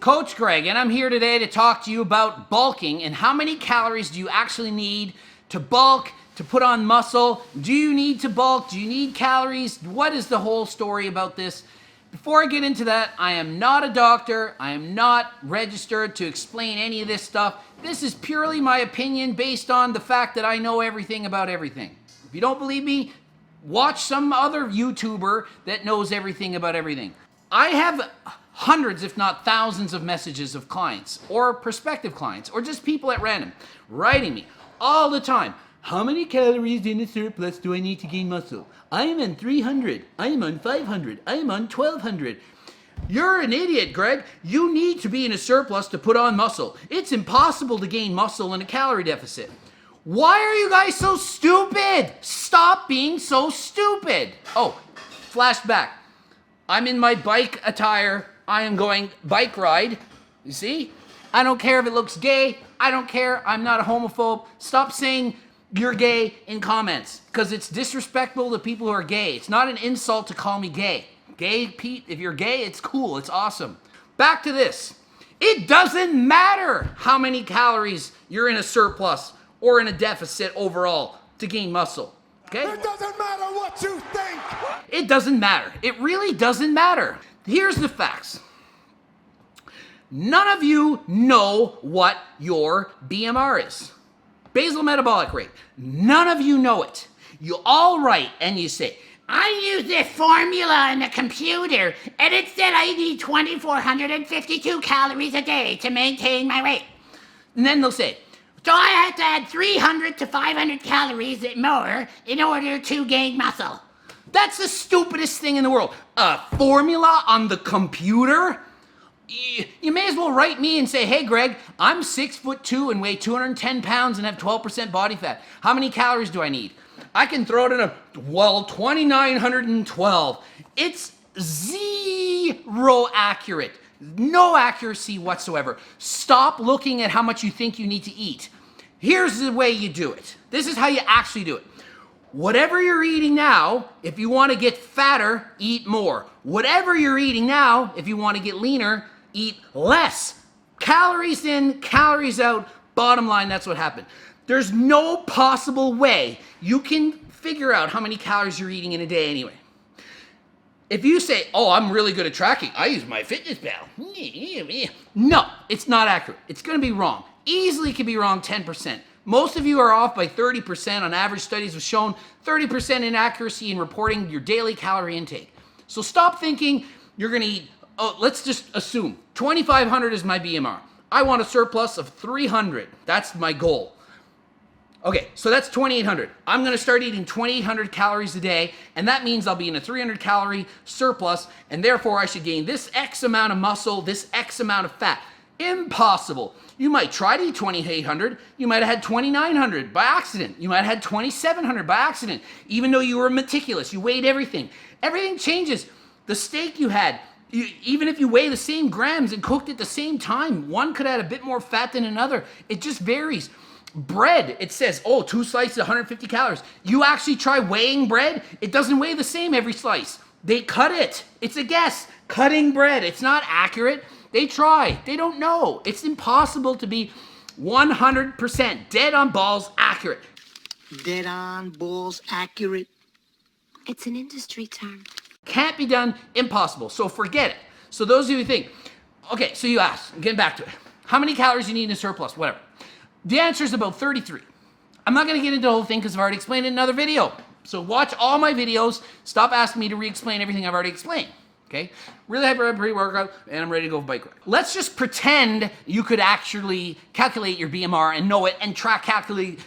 Coach Greg, and I'm here today to talk to you about bulking and how many calories do you actually need to bulk, to put on muscle. Do you need to bulk? Do you need calories? What is the whole story about this? Before I get into that, I am not a doctor. I am not registered to explain any of this stuff. This is purely my opinion based on the fact that I know everything about everything. If you don't believe me, watch some other YouTuber that knows everything about everything. I have hundreds, if not thousands, of messages of clients or prospective clients or just people at random writing me all the time. How many calories in a surplus do I need to gain muscle? I am on 300. I am on 500. I am on 1200. You're an idiot, Greg. You need to be in a surplus to put on muscle. It's impossible to gain muscle in a calorie deficit. Why are you guys so stupid? Stop being so stupid. Oh, flashback. I'm in my bike attire. I am going bike ride. You see? I don't care if it looks gay. I don't care. I'm not a homophobe. Stop saying you're gay in comments because it's disrespectful to people who are gay. It's not an insult to call me gay. Gay, Pete, if you're gay, it's cool. It's awesome. Back to this. It doesn't matter how many calories you're in a surplus or in a deficit overall to gain muscle. Okay? It doesn't matter what you think. It doesn't matter. It really doesn't matter. Here's the facts. None of you know what your BMR is. Basal metabolic rate. None of you know it. You all write and you say, I use this formula in the computer and it said I need 2,452 calories a day to maintain my weight. And then they'll say, so I have to add 300 to 500 calories more in order to gain muscle. That's the stupidest thing in the world. A formula on the computer? You may as well write me and say, hey Greg, I'm 6'2" and weigh 210 pounds and have 12% body fat. How many calories do I need? I can throw it in 2,912. It's zero accurate. No accuracy whatsoever. Stop looking at how much you think you need to eat. Here's the way you do it. This is how you actually do it. Whatever you're eating now, if you want to get fatter, eat more. Whatever you're eating now, if you want to get leaner, eat less. Calories in, calories out. Bottom line, that's what happened. There's no possible way you can figure out how many calories you're eating in a day anyway. If you say, oh, I'm really good at tracking, I use my fitness pal. No, it's not accurate. It's going to be wrong. Easily can be wrong 10%. Most of you are off by 30%. On average, studies have shown 30% inaccuracy in reporting your daily calorie intake. So stop thinking you're going to eat, oh, let's just assume 2,500 is my BMR. I want a surplus of 300. That's my goal. Okay, so that's 2,800. I'm going to start eating 2,800 calories a day, and that means I'll be in a 300 calorie surplus, and therefore I should gain this X amount of muscle, this X amount of fat. Impossible. You might try to eat 2,800. You might have had 2,900 by accident. You might have had 2,700 by accident, even though you were meticulous. You weighed everything. Everything changes. The steak you had, even if you weigh the same grams and cooked at the same time, one could add a bit more fat than another. It just varies. Bread, it says, oh, 2 slices, 150 calories. You actually try weighing bread, it doesn't weigh the same every slice. They cut it. It's a guess. Cutting bread. It's not accurate. They try. They don't know. It's impossible to be 100% dead on balls accurate. Dead on balls accurate? It's an industry term. Can't be done. Impossible. So forget it. So those of you who think, okay, so you ask, I'm getting back to it. How many calories you need in a surplus? Whatever. The answer is about 33. I'm not going to get into the whole thing because I've already explained it in another video. So watch all my videos. Stop asking me to re-explain everything I've already explained. Okay? Really hyper pre-workout, and I'm ready to go bike ride. Let's just pretend you could actually calculate your BMR and know it and calculate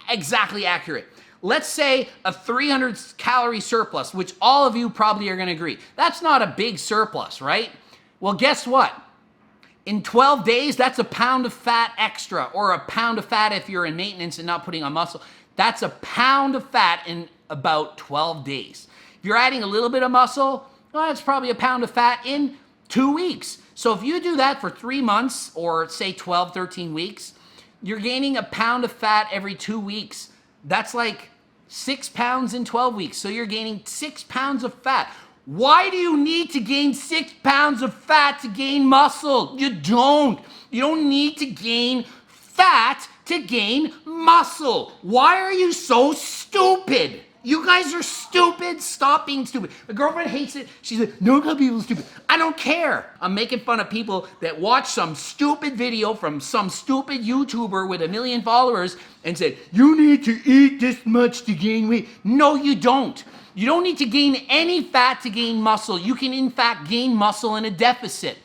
exactly accurate. Let's say a 300 calorie surplus, which all of you probably are going to agree. That's not a big surplus, right? Well, guess what? In 12 days, that's a pound of fat extra, or a pound of fat if you're in maintenance and not putting on muscle. That's a pound of fat in about 12 days. If you're adding a little bit of muscle, well, that's probably a pound of fat in 2 weeks. So if you do that for 3 months, or say 12, 13 weeks, you're gaining a pound of fat every 2 weeks. That's like 6 pounds in 12 weeks. So you're gaining 6 pounds of fat. Why do you need to gain 6 pounds of fat to gain muscle? You don't. You don't need to gain fat to gain muscle. Why are you so stupid? You guys are stupid. Stop being stupid. My girlfriend hates it. She's like, no, call people stupid. I don't care. I'm making fun of people that watch some stupid video from some stupid YouTuber with 1 million followers and said, you need to eat this much to gain weight. No, you don't. You don't need to gain any fat to gain muscle. You can, in fact, gain muscle in a deficit.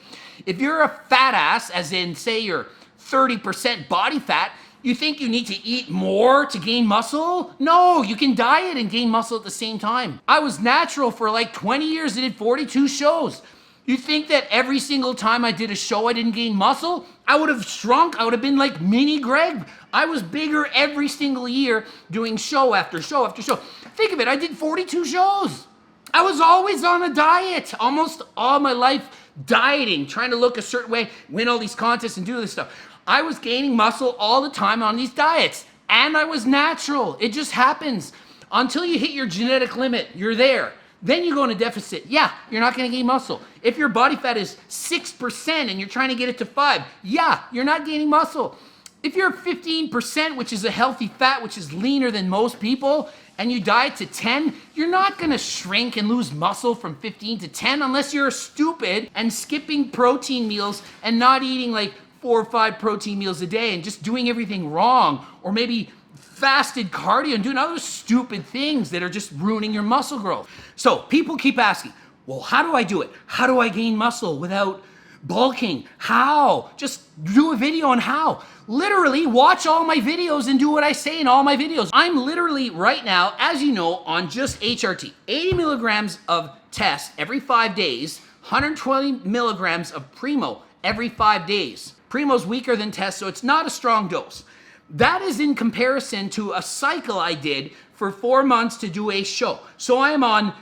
If you're a fat ass, as in, say, you're 30% body fat, you think you need to eat more to gain muscle? No, you can diet and gain muscle at the same time. I was natural for like 20 years. I did 42 shows. You think that every single time I did a show I didn't gain muscle? I would have shrunk. I would have been like mini Greg. I was bigger every single year doing show after show after show. Think of it, I did 42 shows. I was always on a diet, almost all my life dieting, trying to look a certain way, win all these contests and do this stuff. I was gaining muscle all the time on these diets, and I was natural. It just happens. Until you hit your genetic limit, you're there. Then you go in a deficit. Yeah, you're not gonna gain muscle. If your body fat is 6% and you're trying to get it to 5, yeah, you're not gaining muscle. If you're 15%, which is a healthy fat, which is leaner than most people, and you diet to 10, you're not gonna shrink and lose muscle from 15 to 10 unless you're stupid and skipping protein meals and not eating like 4 or 5 protein meals a day and just doing everything wrong, or maybe fasted cardio and doing other stupid things that are just ruining your muscle growth. So people keep asking, well, how do I do it? How do I gain muscle without bulking? How? Just do a video on how. Literally watch all my videos and do what I say in all my videos. I'm literally right now, as you know, on just HRT. 80 milligrams of test every 5 days, 120 milligrams of Primo every 5 days. Primo's weaker than test, so it's not a strong dose. That is in comparison to a cycle I did for 4 months to do a show. So I am on,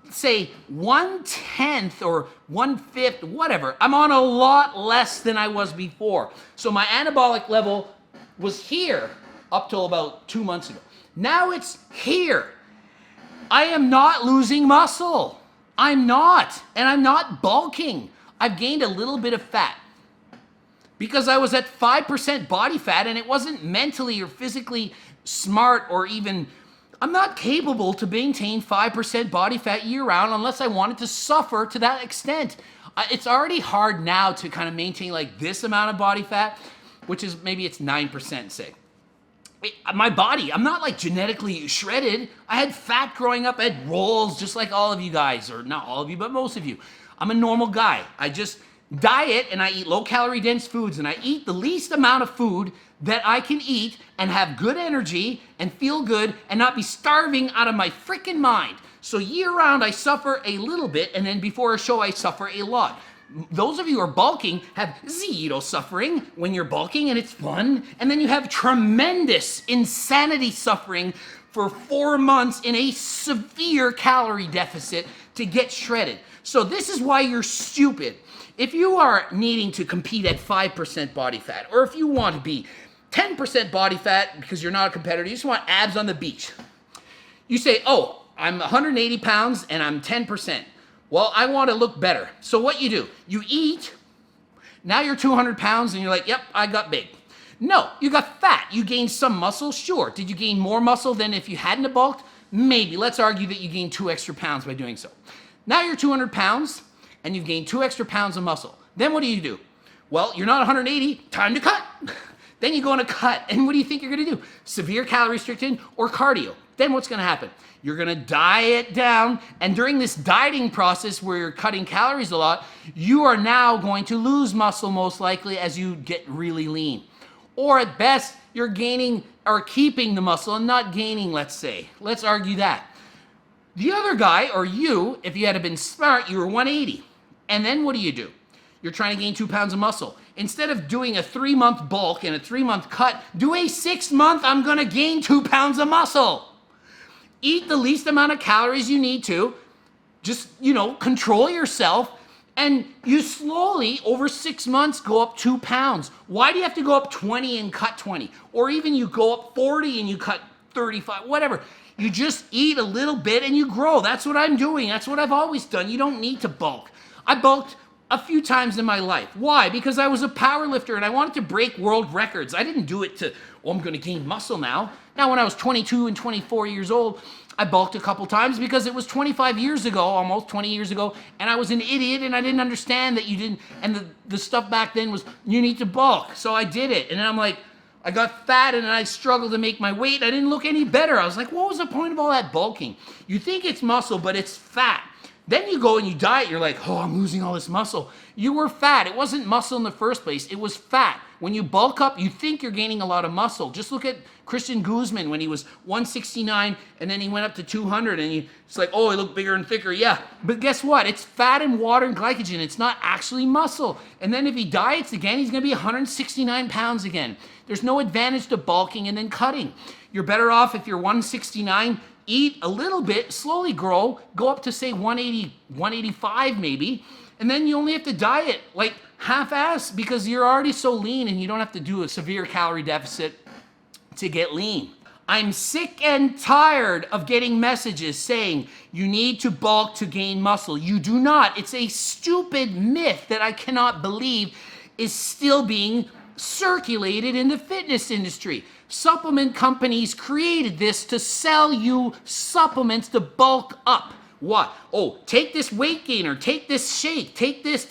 say, 1/10 or 1/5, whatever. I'm on a lot less than I was before. So my anabolic level was here up till about 2 months ago. Now it's here. I am not losing muscle. I'm not. And I'm not bulking. I've gained a little bit of fat because I was at 5% body fat and it wasn't mentally or physically smart, or even, I'm not capable to maintain 5% body fat year round unless I wanted to suffer to that extent. It's already hard now to kind of maintain like this amount of body fat, which is maybe it's 9%, say. My body, I'm not like genetically shredded. I had fat growing up. I had rolls just like all of you guys, or not all of you, but most of you. I'm a normal guy. I just diet and I eat low calorie dense foods, and I eat the least amount of food that I can eat and have good energy and feel good and not be starving out of my freaking mind. So year round I suffer a little bit, and then before a show I suffer a lot. Those of you who are bulking have zero suffering when you're bulking and it's fun, and then you have tremendous insanity suffering for 4 months in a severe calorie deficit to get shredded. So this is why you're stupid. If you are needing to compete at 5% body fat, or if you want to be 10% body fat because you're not a competitor, you just want abs on the beach. You say, oh, I'm 180 pounds and I'm 10%. Well, I want to look better. So what you do, you eat, now you're 200 pounds and you're like, yep, I got big. No, you got fat. You gained some muscle, sure. Did you gain more muscle than if you hadn't have bulked? Maybe. Let's argue that you gained 2 extra pounds by doing so. Now you're 200 pounds and you've gained 2 extra pounds of muscle. Then what do? Well, you're not 180, time to cut. Then you go on a cut, and what do you think you're gonna do? Severe calorie restricting or cardio? Then what's gonna happen? You're gonna diet down, and during this dieting process where you're cutting calories a lot, you are now going to lose muscle most likely as you get really lean. Or at best, you're gaining or keeping the muscle and not gaining, let's say. Let's argue that. The other guy, or you, if you had been smart, you were 180. And then what do? You're trying to gain 2 pounds of muscle. Instead of doing a 3-month bulk and a 3-month cut, do a 6-month, I'm gonna gain 2 pounds of muscle. Eat the least amount of calories you need to. Just, control yourself. And you slowly, over 6 months, go up 2 pounds. Why do you have to go up 20 and cut 20? Or even you go up 40 and you cut 35, whatever. You just eat a little bit and you grow. That's what I'm doing. That's what I've always done. You don't need to bulk. I bulked a few times in my life. Why? Because I was a power lifter and I wanted to break world records. I didn't do it to, I'm going to gain muscle now. Now, when I was 22 and 24 years old, I bulked a couple times because it was 25 years ago, almost 20 years ago, and I was an idiot and I didn't understand that you didn't, and the stuff back then was, you need to bulk. So I did it. And then I'm like, I got fat and I struggled to make my weight. I didn't look any better. I was like, what was the point of all that bulking? You think it's muscle, but it's fat. Then you go and you diet, you're like, oh, I'm losing all this muscle. You were fat. It wasn't muscle in the first place. It was fat. When you bulk up, you think you're gaining a lot of muscle. Just look at Christian Guzman when he was 169 and then he went up to 200 and it's like, oh, he looked bigger and thicker. Yeah, but guess what? It's fat and water and glycogen. It's not actually muscle. And then if he diets again, he's going to be 169 pounds again. There's no advantage to bulking and then cutting. You're better off if you're 169, eat a little bit, slowly grow, go up to say 180, 185 maybe, and then you only have to diet like half-ass because you're already so lean and you don't have to do a severe calorie deficit to get lean. I'm sick and tired of getting messages saying you need to bulk to gain muscle. You do not. It's a stupid myth that I cannot believe is still being circulated in the fitness industry. Supplement companies created this to sell you supplements to bulk up. What? Oh, take this weight gainer, take this shake, take this,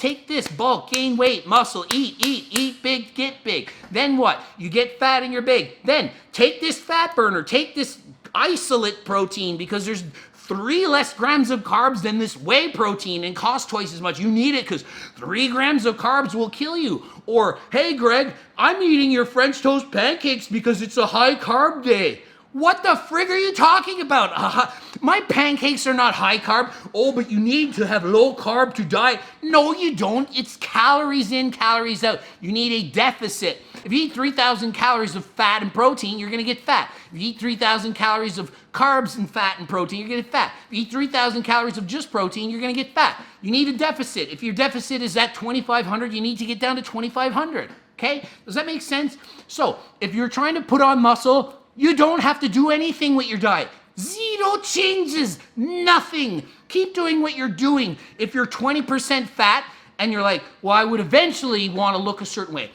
bulk, gain weight, muscle, eat big, get big. Then what? You get fat and you're big. Then take this fat burner, take this isolate protein because there's 3 less grams of carbs than this whey protein and costs twice as much. You need it because 3 grams of carbs will kill you. Or, hey Greg, I'm eating your French toast pancakes because it's a high carb day. What the frig are you talking about? My pancakes are not high carb. Oh, but you need to have low carb to diet. No, you don't. It's calories in, calories out. You need a deficit. If you eat 3,000 calories of fat and protein, you're going to get fat. If you eat 3,000 calories of carbs and fat and protein, you're going to get fat. If you eat 3,000 calories of just protein, you're going to get fat. You need a deficit. If your deficit is at 2,500, you need to get down to 2,500. Okay? Does that make sense? So, if you're trying to put on muscle, you don't have to do anything with your diet. Zero changes, nothing. Keep doing what you're doing. If you're 20% fat and you're like, well, I would eventually want to look a certain way.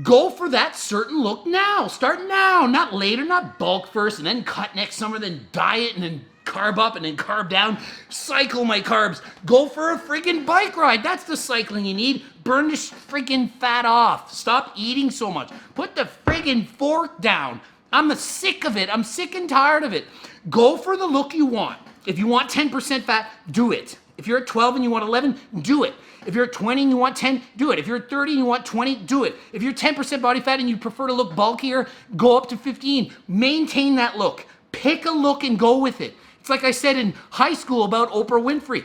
Go for that certain look now. Start now, not later, not bulk first and then cut next summer, then diet and then carb up and then carb down. Cycle my carbs. Go for a freaking bike ride. That's the cycling you need. Burn the freaking fat off. Stop eating so much. Put the friggin' fork down. I'm sick of it. I'm sick and tired of it. Go for the look you want. If you want 10% fat, do it. If you're at 12 and you want 11, do it. If you're at 20 and you want 10, do it. If you're at 30 and you want 20, do it. If you're 10% body fat and you prefer to look bulkier, go up to 15. Maintain that look. Pick a look and go with it. It's like I said in high school about Oprah Winfrey.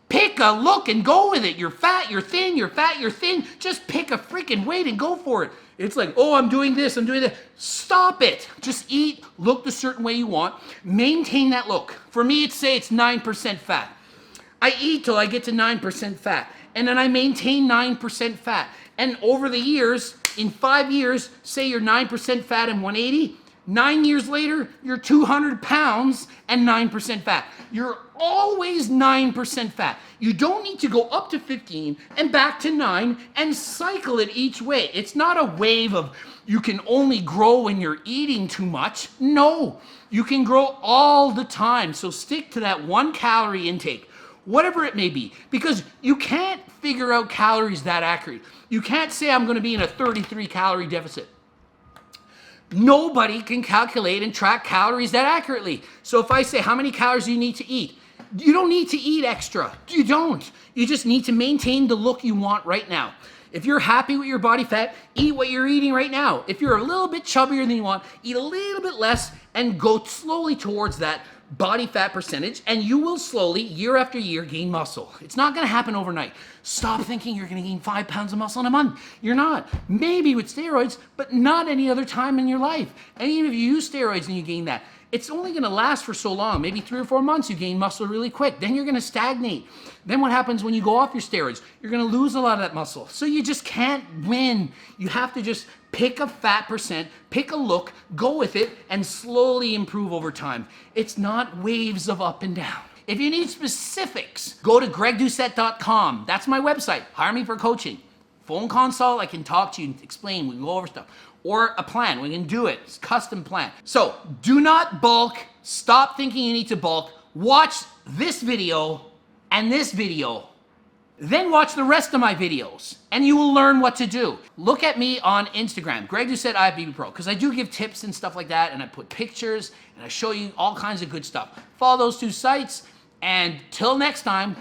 Pick a look and go with it. You're fat, you're thin, you're fat, you're thin. Just pick a freaking weight and go for it. It's like, oh, I'm doing this, I'm doing that. Stop it. Just eat, look the certain way you want. Maintain that look. For me, it's 9% fat. I eat till I get to 9% fat. And then I maintain 9% fat. And over the years, in 5 years, say you're 9% fat and 180. 9 years later, you're 200 pounds and 9% fat. You're always 9% fat. You don't need to go up to 15 and back to 9 and cycle it each way. It's not a wave of you can only grow when you're eating too much. No, you can grow all the time. So stick to that 1 calorie intake, whatever it may be, because you can't figure out calories that accurate. You can't say I'm going to be in a 33 calorie deficit. Nobody can calculate and track calories that accurately. So if I say, how many calories do you need to eat? You don't need to eat extra. You don't. You just need to maintain the look you want right now. If you're happy with your body fat, eat what you're eating right now. If you're a little bit chubbier than you want, eat a little bit less and go slowly towards that body fat percentage, and you will slowly, year after year, gain muscle. It's not going to happen overnight. Stop thinking you're going to gain 5 pounds of muscle in a month. You're not. Maybe with steroids, but not any other time in your life. And even if you use steroids and you gain that, it's only gonna last for so long. Maybe 3 or 4 months, you gain muscle really quick. Then you're gonna stagnate. Then what happens when you go off your steroids? You're gonna lose a lot of that muscle. So you just can't win. You have to just pick a fat percent, pick a look, go with it, and slowly improve over time. It's not waves of up and down. If you need specifics, go to gregdoucette.com. That's my website. Hire me for coaching. Phone consult, I can talk to you and explain, we can go over stuff. Or a plan, we can do it, it's a custom plan. So do not bulk, stop thinking you need to bulk, watch this video and this video, then watch the rest of my videos and you will learn what to do. Look at me on Instagram, Greg Doucette IFBB Pro, because I do give tips and stuff like that and I put pictures and I show you all kinds of good stuff. Follow those 2 sites and till next time,